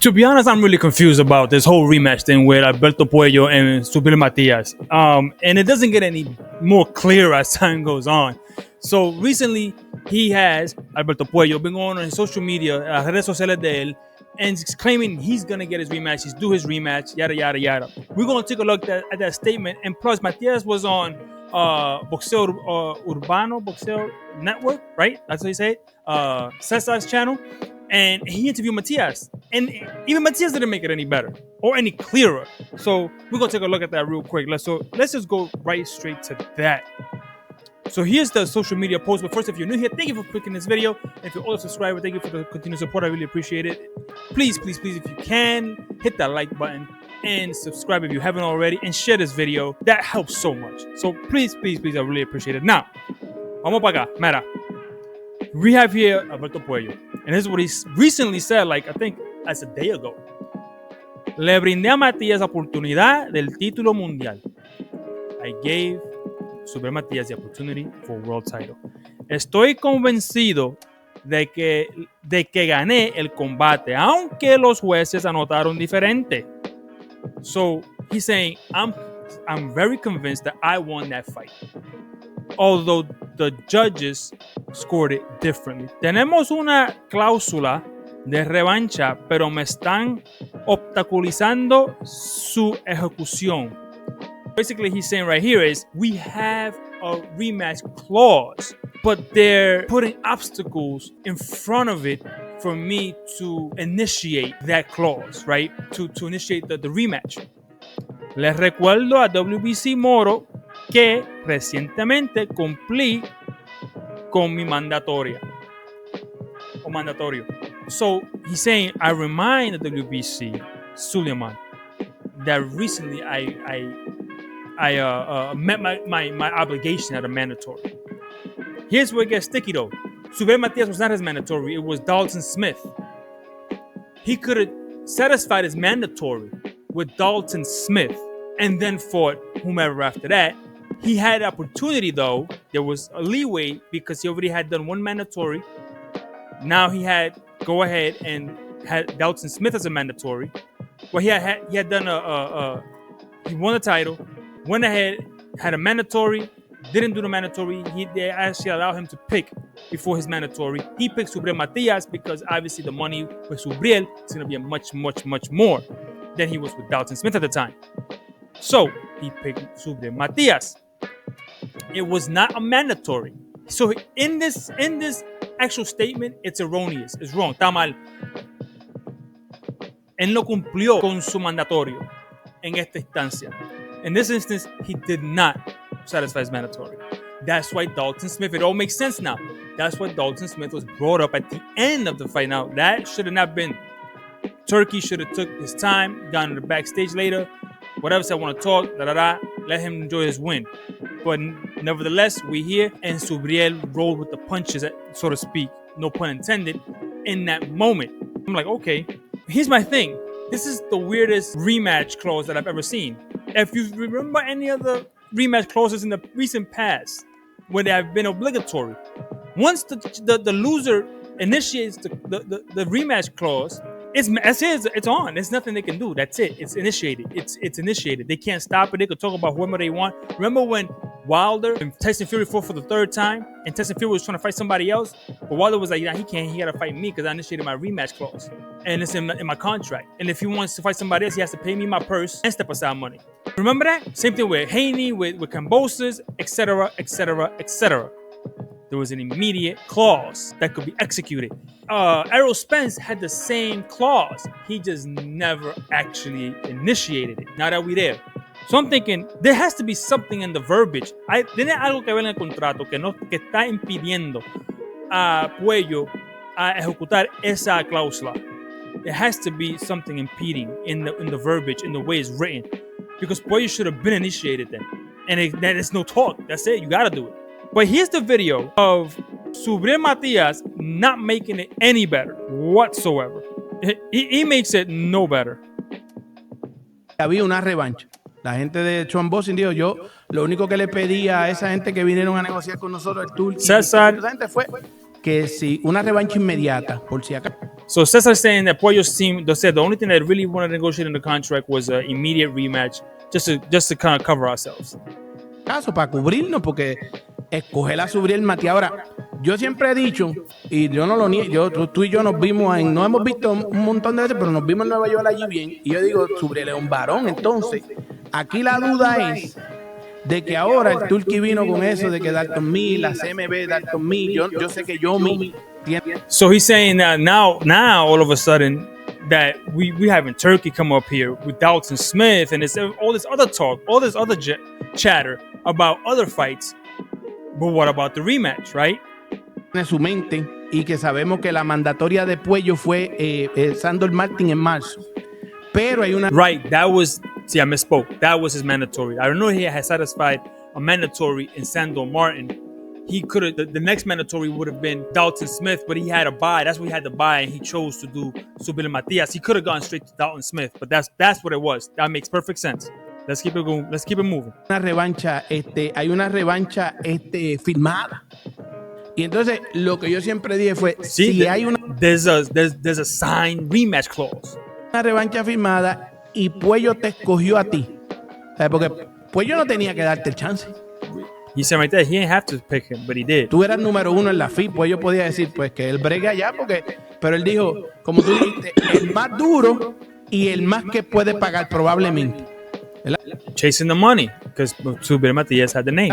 To be honest, I'm really confused about this whole rematch thing with Alberto Puello and Subriel Matias. And it doesn't get any more clear as time goes on. So recently, he has, Alberto Puello, been going on his social media, redes sociales de él, and he's claiming he's going to get his rematch. He's due his rematch, yada, yada, yada. We're going to take a look at that statement. And plus, Matias was on Boxeo Urbano, Boxeo Network, right? That's what he said. Cesar's channel. And he interviewed Matias. And even Matias didn't make it any better or any clearer. So we're going to take a look at that real quick. Let's just go right straight to that. So here's the social media post. But first, if you're new here, thank you for clicking this video. If you're also a subscriber, thank you for the continued support. I really appreciate it. Please, please, please, if you can, hit that like button and subscribe if you haven't already, and share this video. That helps so much. So please, please, please, I really appreciate it. Now, vamos para acá. Mira, we have here Alberto Puello. And this is what he recently said, like I think as a day ago. Le brindé a Matías la oportunidad del título mundial. I gave Subriel Matias the opportunity for world title. Estoy convencido de que gané el combate, aunque los jueces anotaron diferente. So he's saying, I'm very convinced that I won that fight, although the judges scored it differently. Tenemos una cláusula de revancha, pero me están obstaculizando su ejecución. Basically, he's saying right here is we have a rematch clause, but they're putting obstacles in front of it for me to initiate that clause, right? To initiate the rematch. Les recuerdo a WBC Moro que recientemente cumplí con mi mandatorio. So he's saying, I remind the WBC Suleiman that recently I met my obligation at a mandatory. Here's where it gets sticky though. Subriel Matias was not his mandatory, it was Dalton Smith. He could have satisfied his mandatory with Dalton Smith and then fought whomever after that. He had opportunity though. There was a leeway because he already had done one mandatory. Now he had go ahead and had Dalton Smith as a mandatory. Well, he had done he won the title, went ahead, had a mandatory, didn't do the mandatory. They actually allowed him to pick before his mandatory. He picked Subriel Matias because obviously the money for Subriel is going to be a much, much, much more than he was with Dalton Smith at the time. So he picked Subriel Matias. It was not a mandatory. So in this actual statement, it's erroneous. It's wrong. Está mal. Él no cumplió con su mandatorio en esta instancia. In this instance, he did not satisfy his mandatory. That's why Dalton Smith, it all makes sense now. That's why Dalton Smith was brought up at the end of the fight. Now, that should have not been. Turkey should have took his time, gone to the backstage later. Whatever, said I want to talk, let him enjoy his win. But nevertheless, we here, and Subriel rolled with the punches, so to speak, no pun intended, in that moment. I'm like, okay, here's my thing. This is the weirdest rematch clause that I've ever seen. If you remember any other rematch clauses in the recent past where they have been obligatory, once the loser initiates the rematch clause, it's on. There's nothing they can do. That's it. It's initiated. It's initiated. They can't stop it. They could talk about whoever they want. Remember when Wilder and Tyson Fury fought for the third time, and Tyson Fury was trying to fight somebody else, but Wilder was like, he can't. He got to fight me because I initiated my rematch clause, and it's in my contract. And if he wants to fight somebody else, he has to pay me my purse and step aside money. Remember that? Same thing with Haney, with Cambosos, etc., etc., etc. There was an immediate clause that could be executed. Errol Spence had the same clause. He just never actually initiated it. Now that we're there. So I'm thinking, there has to be something in the verbiage. Tiene algo que ver en el contrato que está impidiendo a Puello a ejecutar esa cláusula. There has to be something impeding in the verbiage, in the way it's written. Because Puello should have been initiated then. And there's no talk. That's it. You got to do it. But here's the video of Subriel Matias not making it any better whatsoever. He makes it no better. Había una revancha. La gente de Chuan Boxing dijo, yo lo único que le pedía a esa gente que vinieron a negociar con nosotros, el Turkey, César, esa gente fue que si una revancha inmediata, por si acaso. So Cesar saying that Puello's team, they said the only thing that really wanted to negotiate in the contract was an immediate rematch, just to kind of cover ourselves. Caso para cubrirnos, porque escoger a Subriel Matias. Ahora, yo siempre he dicho, y yo no lo niego, tú y yo nos vimos no hemos visto un montón de veces, pero nos vimos en Nueva York allí bien, y yo digo, Subriel es un varón. Entonces, aquí la duda es de que ahora el Turqui vino con eso de que Dalton Mill, la CMB, Dalton Mill, yo sé que Yomi tiene. So he's saying that now all of a sudden that we having Turkey come up here with Dalton Smith and it's all this other talk, all this other chatter about other fights. But what about the rematch, right? En su mente, y que sabemos que la mandatoria de Puello fue Sandor Martin en marzo. Pero hay una... Right, that was... See, I misspoke. That was his mandatory. I don't know he had satisfied a mandatory in Sandor Martin. He could have... The next mandatory would have been Dalton Smith, but he had a bye. That's what he had to buy, and he chose to do Subriel Matias. He could have gone straight to Dalton Smith, but that's what it was. That makes perfect sense. Let's keep it going. Let's keep it moving. Hay una revancha firmada. Y entonces lo que yo siempre dije fue, si hay una... There's a signed rematch clause. Una revancha firmada y Puello te escogió a ti. O sea, porque Puello no tenía que darte el chance. He said right there, he didn't have to pick him, but he did. Tú eras número 1 en la FIB, Puello podía decir, pues que él bregue allá, pero él dijo, como tú dijiste, el más duro y el más que puede pagar probablemente. ¿Verdad? Chasing the money, because Subriel Matias had the name.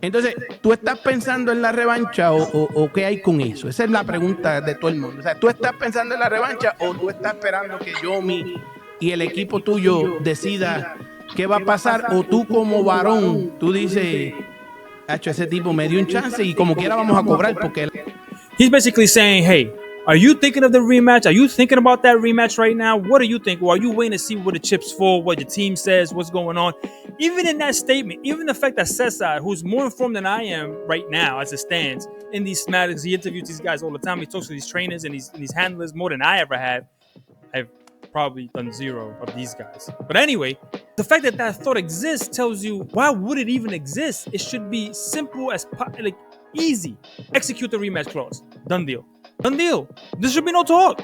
Entonces, ¿tú estás pensando en la revancha o qué hay con eso? Esa es la pregunta de todo el mundo. O sea, ¿tú estás pensando en la revancha o tú estás esperando que Yomi y el equipo tuyo decida qué va a pasar? O tú como varón, tú dices, hacho, ese tipo me dio un chance y como quiera vamos a cobrar porque... He's basically saying, hey, are you thinking of the rematch? Are you thinking about that rematch right now? What do you think? Or are you waiting to see what the chips fall, what your team says, what's going on? Even in that statement, even the fact that Cesar, who's more informed than I am right now as it stands, in these matters, he interviews these guys all the time. He talks to these trainers and these handlers more than I ever have. I've probably done zero of these guys. But anyway, the fact that that thought exists tells you, why would it even exist? It should be simple as like easy. Execute the rematch clause. Done deal. Done deal. There should be no talk.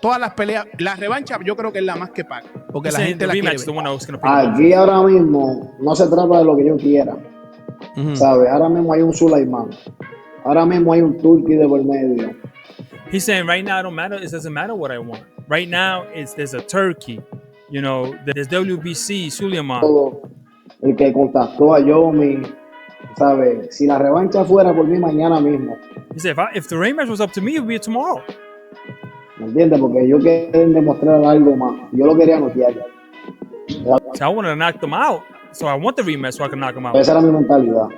Todas las peleas, la revancha yo creo que es la más que paga, porque la gente la quiere ver. Aquí ahora mismo no se trata de lo que yo quiera, ¿sabes? Ahora mismo hay un Sulaiman, ahora mismo hay un Turqui de por medio. He's saying right now it doesn't matter what I want. Right now there's a Turkey, you know, there's WBC, Sulaiman. Todo el que contactó a Yomi, ¿sabes? Si la revancha fuera por mí mañana mismo. He said if the rematch was up to me, it would be tomorrow. ¿Me entiendes? Porque ellos quieren demostrar algo más. Yo lo quería noquear. So I wanted to knock them out. So I want the rematch so I can knock them out. Esa era mi mentalidad.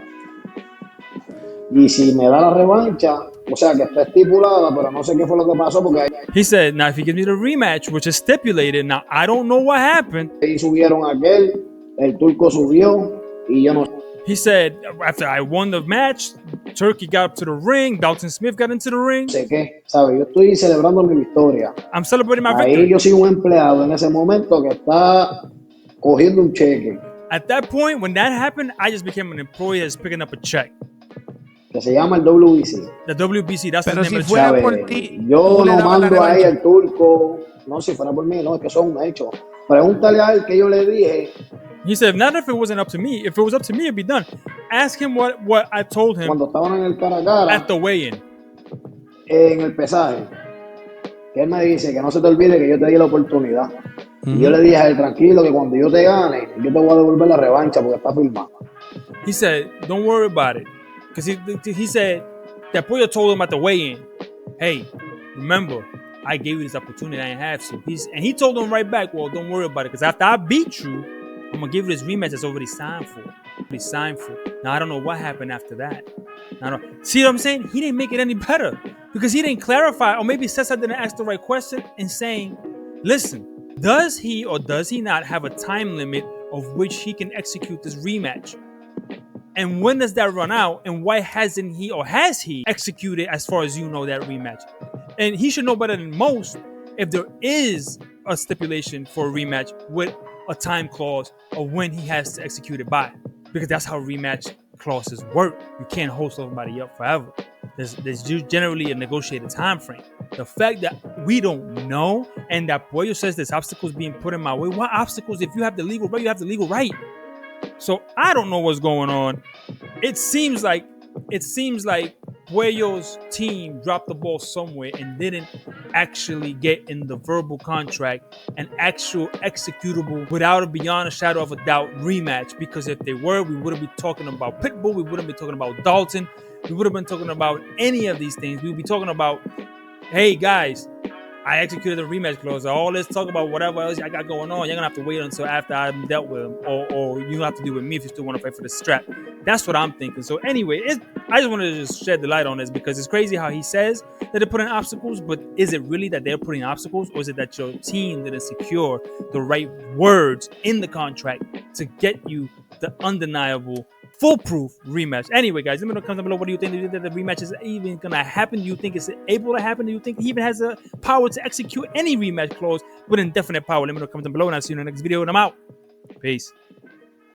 Y si me da la revancha, o sea que está estipulada, pero no sé qué fue lo que pasó porque he said, now if he gives me the rematch, which is stipulated, now I don't know what happened. Ahí subieron aquel, el turco subió y yo no sé. He said, after I won the match, Turkey got up to the ring, Dalton Smith got into the ring. Sé qué, ¿sabes? Yo estoy celebrando mi victoria. I'm celebrating my Ahí victory. yo soy un empleado en ese momento que está cogiendo un cheque. At that point, when that happened, I just became an employee that's picking up a check. Que se llama el WBC. The WBC, that's Pero the name si of the fuera check. por ti, yo no mando ahí al turco. No, si fuera por mí, no, es que son hechos. Pregúntale a él que yo le dije. He said, not if it wasn't up to me. If it was up to me, it'd be done. Ask him what I told him cuando estaban en el cara a cara, at the weigh-in. En el pesaje. Que él me dice que no se te olvide que yo te di la oportunidad. Y yo le dije a él, tranquilo, que cuando yo te gane, yo te voy a devolver la revancha porque está firmado. He said, don't worry about it. Because he said that Puello told him at the weigh-in, hey, remember, I gave you this opportunity, I didn't have to. And he told him right back, well, don't worry about it. Because after I beat you, I'm going to give you this rematch that's already signed for. Now, I don't know what happened after that. See what I'm saying? He didn't make it any better. Because he didn't clarify, or maybe Cesar didn't ask the right question in saying, listen, does he or does he not have a time limit of which he can execute this rematch? And when does that run out? And why hasn't he or has he executed, as far as you know, that rematch? And he should know better than most if there is a stipulation for a rematch with a time clause of when he has to execute it by. Because that's how rematch clauses work. You can't hold somebody up forever. There's generally a negotiated time frame. The fact that we don't know and that Puello says there's obstacles being put in my way. What obstacles? If you have the legal right, you have the legal right. So I don't know what's going on. It seems like Puello's team dropped the ball somewhere and didn't actually get in the verbal contract an actual executable, without a beyond a shadow of a doubt, rematch. Because if they were, we wouldn't be talking about Pitbull, we wouldn't be talking about Dalton, we would have been talking about any of these things. We would be talking about, hey guys, I executed the rematch clause. Oh, let's talk about whatever else I got going on. You're gonna have to wait until after I'm dealt with him, or you have to deal with me if you still want to fight for the strap. That's what I'm thinking. So anyway, I just wanted to just shed the light on this, because it's crazy how he says that they're putting obstacles, but is it really that they're putting obstacles, or is it that your team didn't secure the right words in the contract to get you the undeniable, foolproof rematch? Anyway, guys, let me know comment below. What do you think? Do you think that the rematch is even gonna happen? Do you think it's able to happen? Do you think he even has the power to execute any rematch clause with indefinite power? Let me know comment below, and I'll see you in the next video. And I'm out. Peace.